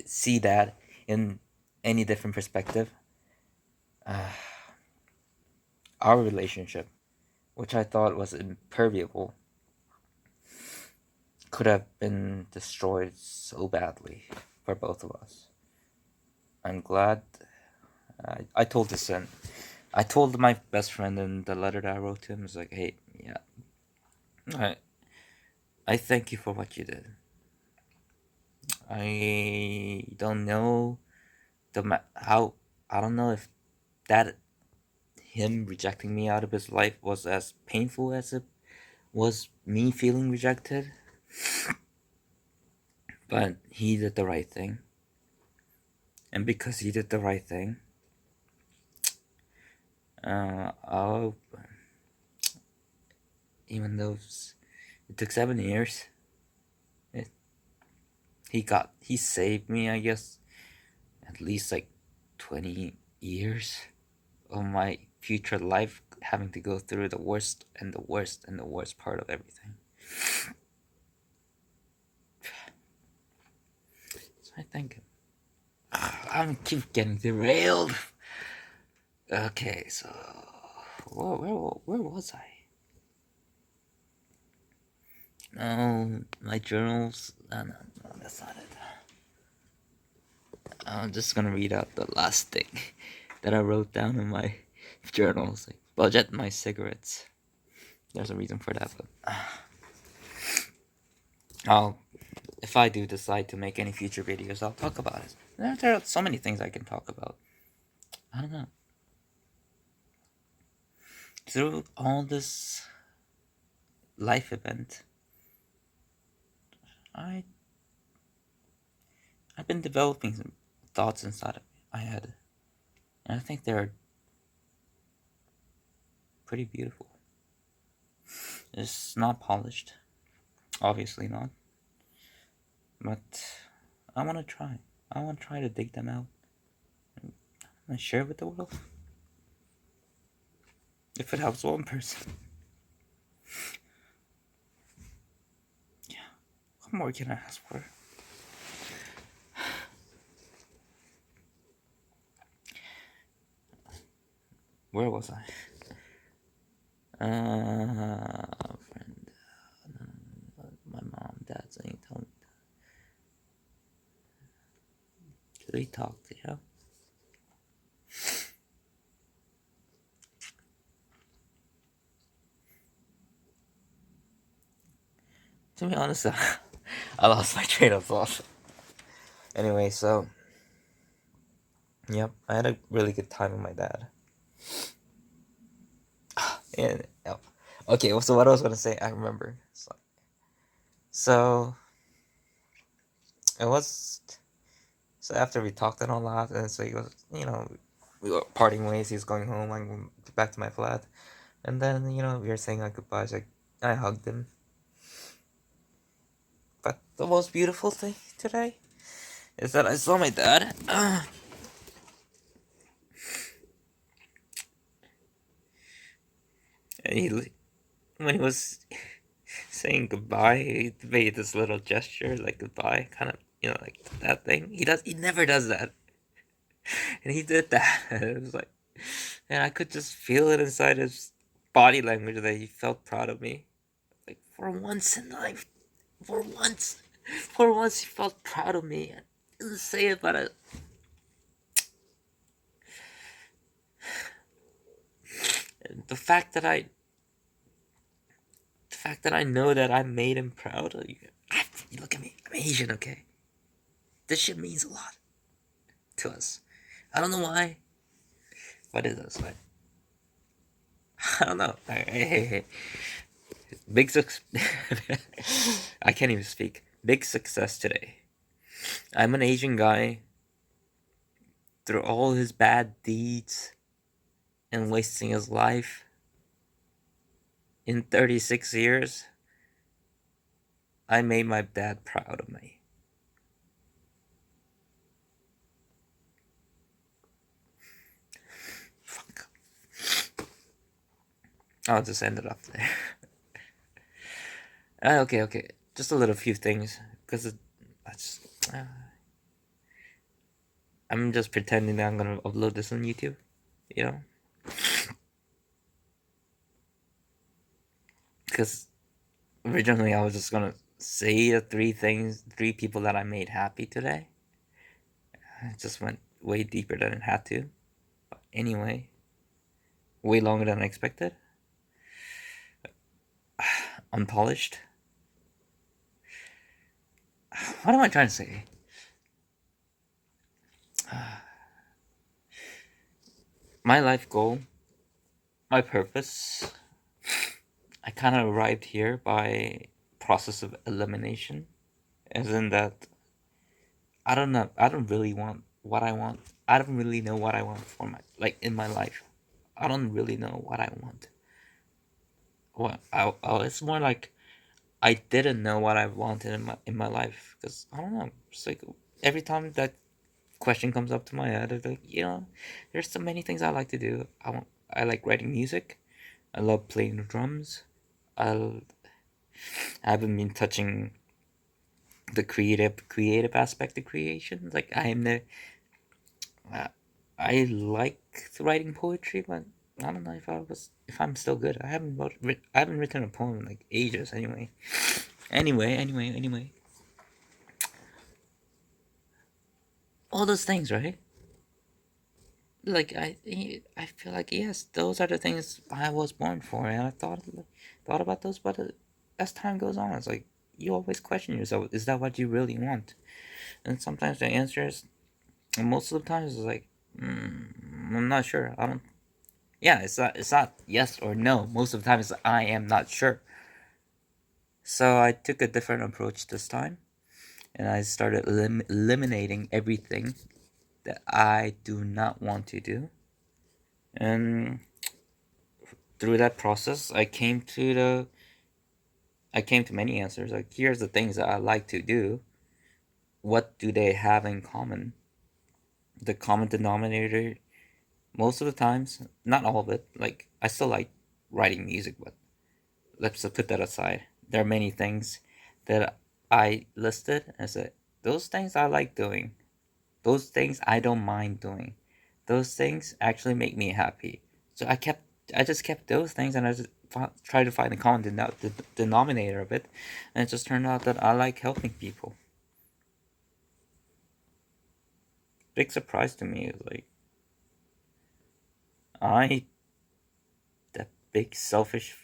see that in any different perspective, uh, our relationship, which I thought was impermeable, could have been destroyed so badly for both of us. I'm glad I told this and I told my best friend in the letter that I wrote to him. It's like, hey, yeah, I I thank you for what you did. I don't know how I don't know if that him rejecting me out of his life was as painful as it was me feeling rejected, but he did the right thing, and because he did the right thing, I'll even though it took 7 years, he saved me, I guess, at least like 20 years of my future life, having to go through the worst and the worst and the worst part of everything. So I think I'm keep getting derailed. Okay, so where was I? No, my journals. No, that's not it. I'm just gonna read out the last thing that I wrote down in my journals. Like, budget my cigarettes. There's a reason for that, but I'll if I do decide to make any future videos, I'll talk about it. There are so many things I can talk about. I don't know. Through all this life event, I I've been developing some thoughts inside of my head, and I think they're pretty beautiful. It's not polished, obviously not, but I want to try. I want to try to dig them out and share with the world. If it helps one person. Yeah. What more can I ask for? Where was I? Friend. My mom, dad saying, tell me. Did we talk to you? To be honest, I lost my train of thought. Anyway, so yep, I had a really good time with my dad. And okay, so what I was gonna say, I remember. So it was so after we talked and all that, and so he was, we were parting ways. He was going home. I went back to my flat, and then we were saying our goodbyes. Like I hugged him. But the most beautiful thing today is that I saw my dad. And when he was saying goodbye, he made this little gesture like goodbye, kind of, like that thing. He never does that. And he did that. And it was like, and I could just feel it inside his body language that he felt proud of me. Like for once in life, for once he felt proud of me. I didn't say it, but the fact that I know that I made him proud. You look at me. I'm Asian, okay? This shit means a lot to us. I don't know why, but it does. Like, I don't know. Big success. I can't even speak. Big success today. I'm an Asian guy. Through all his bad deeds and wasting his life in 36 years, I made my dad proud of me. Fuck. I'll just end it up there. Okay. Just a little few things, because I'm just pretending that I'm gonna upload this on YouTube, because originally I was just gonna say the three people that I made happy today. It just went way deeper than it had to. But anyway, way longer than I expected. Unpolished. What am I trying to say? My life goal, my purpose, I kind of arrived here by process of elimination, as in that I don't know. I don't really want what I want. I don't really know what I want for in my life. I don't really know what I want. It's more like I didn't know what I wanted in my life, because I don't know. It's like every time that question comes up to my head, it's like, there's so many things I like to do. I like writing music. I love playing the drums. I I haven't been touching the creative aspect of creation. Like uh, I like writing poetry, but I don't know if I'm still good. I haven't written a poem in like ages. Anyway. All those things, right? Like I feel like, yes, those are the things I was born for, and I thought about those, but as time goes on, it's like you always question yourself: is that what you really want? And sometimes the answer is, and most of the times, it's like, I'm not sure. I don't. Yeah, it's not yes or no. Most of the time, it's I am not sure. So I took a different approach this time, and I started eliminating everything that I do not want to do. And through that process, I came to many answers. Like, here's the things that I like to do. What do they have in common? The common denominator, most of the times, not all of it. Like, I still like writing music, but let's just put that aside. There are many things that I listed and said, those things I like doing. Those things I don't mind doing. Those things actually make me happy. So I just kept those things, and I just tried to find the common denominator of it, and it just turned out that I like helping people. Big surprise to me is like, I, that big selfish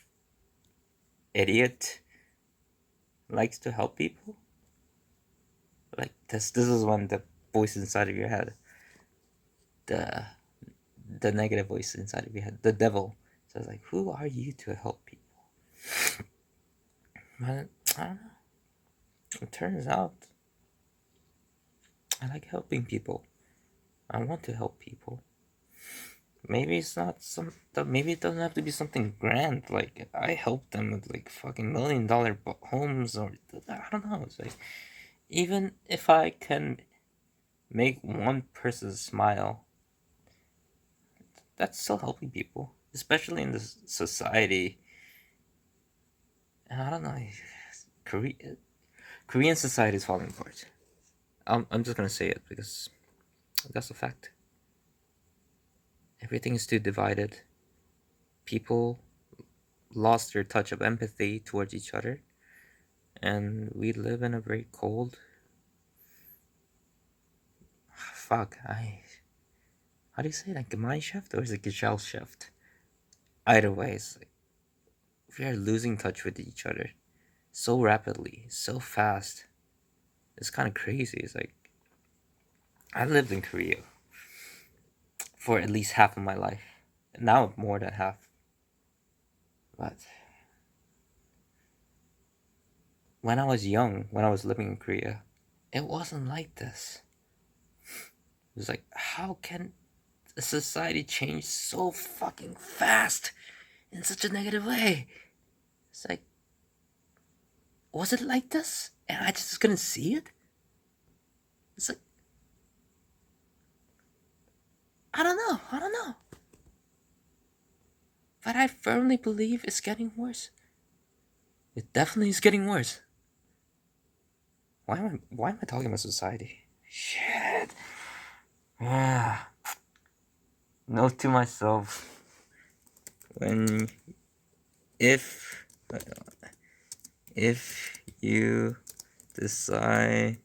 idiot, likes to help people. Like, this is when the voice inside of your head, the the negative voice inside of your head, the devil, says like, who are you to help people? But I don't know. It turns out I like helping people. I want to help people. Maybe it's not maybe it doesn't have to be something grand. Like, I help them with like fucking $1 million homes, or I don't know. It's like, even if I can make one person smile, that's still helping people, especially in this society. And I don't know, Korea, Korean society is falling apart. I'm just gonna say it because that's a fact. Everything is too divided. People lost their touch of empathy towards each other, and we live in a very cold. Fuck, how do you say that? Gemeinschaft, or is it Gesellschaft? Either way, it's like we are losing touch with each other so rapidly, so fast. It's kind of crazy. It's like, I lived in Korea for at least half of my life. Now more than half. But when I was young, when I was living in Korea, it wasn't like this. It was like, how can a society change so fucking fast in such a negative way? It's like, was it like this? And I just couldn't see it? It's like, I don't know. But I firmly believe it's getting worse. It definitely is getting worse. Why am I talking about society? Shit. Yeah. Note to myself: when if if you decide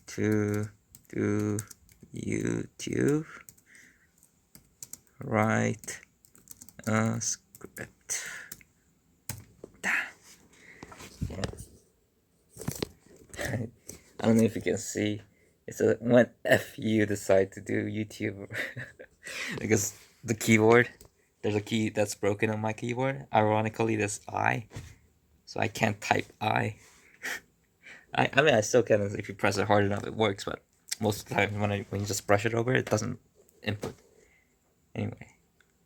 to do YouTube, write a script. Yeah. I don't know if you can see. It's when if you decide to do YouTube, because the keyboard, there's a key that's broken on my keyboard. Ironically, this I, so I can't type I. I mean, I still can. If you press it hard enough, it works. But most of the time, when you just brush it over, it doesn't input. Anyway,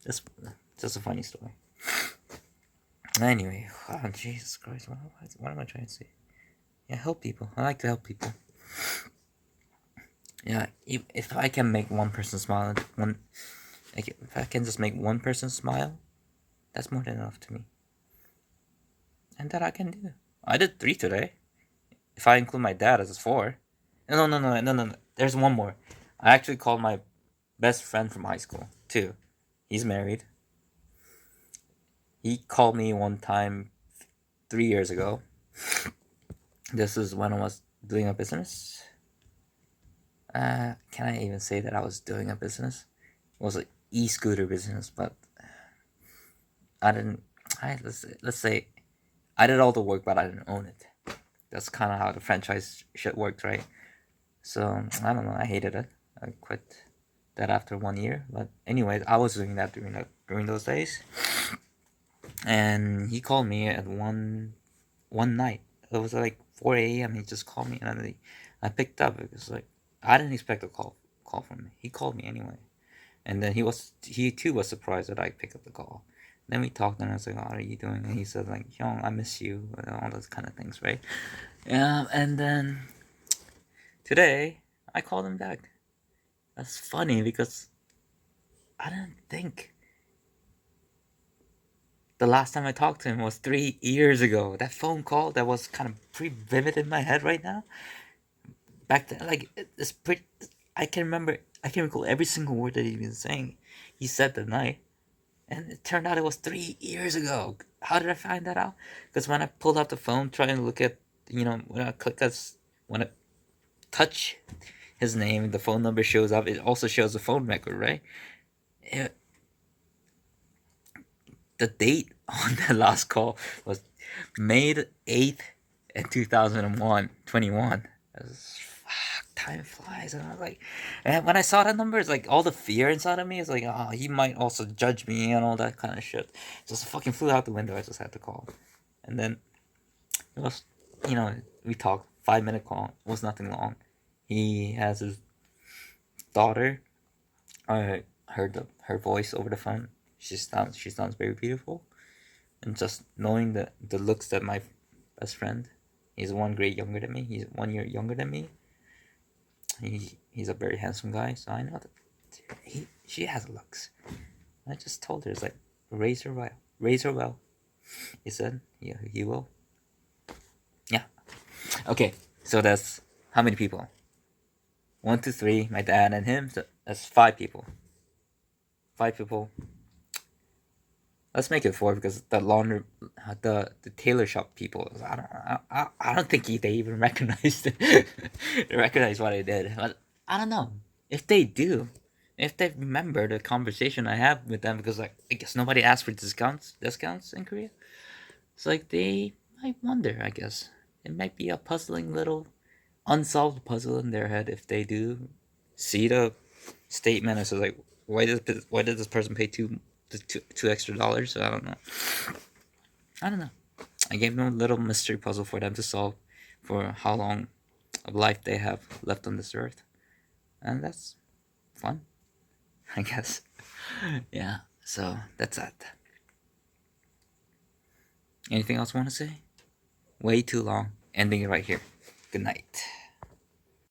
just a funny story. Anyway, oh, Jesus Christ, what am I trying to say? Yeah, help people. I like to help people. Yeah, if I can make one person smile, if I can just make one person smile, that's more than enough to me. And that I can do. I did 3 today. If I include my dad as 4. No. There's one more. I actually called my best friend from high school too. He's married. He called me one time 3 years ago. This is when I was doing a business. Can I even say that I was doing a business? It was an e-scooter business, but I didn't. Let's say I did all the work, but I didn't own it. That's kind of how the franchise shit works, right? So I don't know. I hated it. I quit that after 1 year. But anyways, I was doing that during those days. And he called me at one night. It was like 4 a.m. He just called me, and I picked up because like I didn't expect a call from him. He called me anyway, and then he too was surprised that I picked up the call. Then we talked, and I was like, "How are you doing?" And he said like, "Young, I miss you," and all those kind of things, right? Yeah, and then today I called him back. That's funny because I didn't think the last time I talked to him was 3 years ago. That phone call that was kind of pretty vivid in my head right now. Back then, like it's pretty. I can remember. I can recall every single word that he was saying. He said that night, and it turned out it was 3 years ago. How did I find that out? Because when I pulled out the phone, trying to look at, when I when I touch his name, the phone number shows up. It also shows the phone record, right? It, the date on the last call was May 8th, 2001, 21. Time flies, and I was like, and when I saw that number, it's like all the fear inside of me is like, oh, he might also judge me and all that kind of shit. Just fucking flew out the window. I just had to call, and then it was, we talked 5 minute call. It was nothing long. He has his daughter. I heard her voice over the phone. She sounds very beautiful, and just knowing the looks that my best friend, he's 1 grade younger than me. He's 1 year younger than me. He's a very handsome guy, so I know that she has looks. I just told her, it's like, raise her well. He said, yeah, he will. Yeah. Okay, so that's how many people? 1, 2, 3, my dad and him. So that's 5 people. 5 people. Let's make it 4 because the tailor shop people. I don't think they even recognized it. They recognized what I did. But I don't know if they do. If they remember the conversation I have with them, because like I guess nobody asked for discounts in Korea. It's like they might wonder. I guess it might be a puzzling little unsolved puzzle in their head if they do see the statement. It's like, why did this person pay two extra dollars? So I don't know. I gave them a little mystery puzzle for them to solve for how long of life they have left on this earth, and that's fun, I guess. Yeah. So that's that. Anything else you want to say? Way too long. Ending it right here. Good night.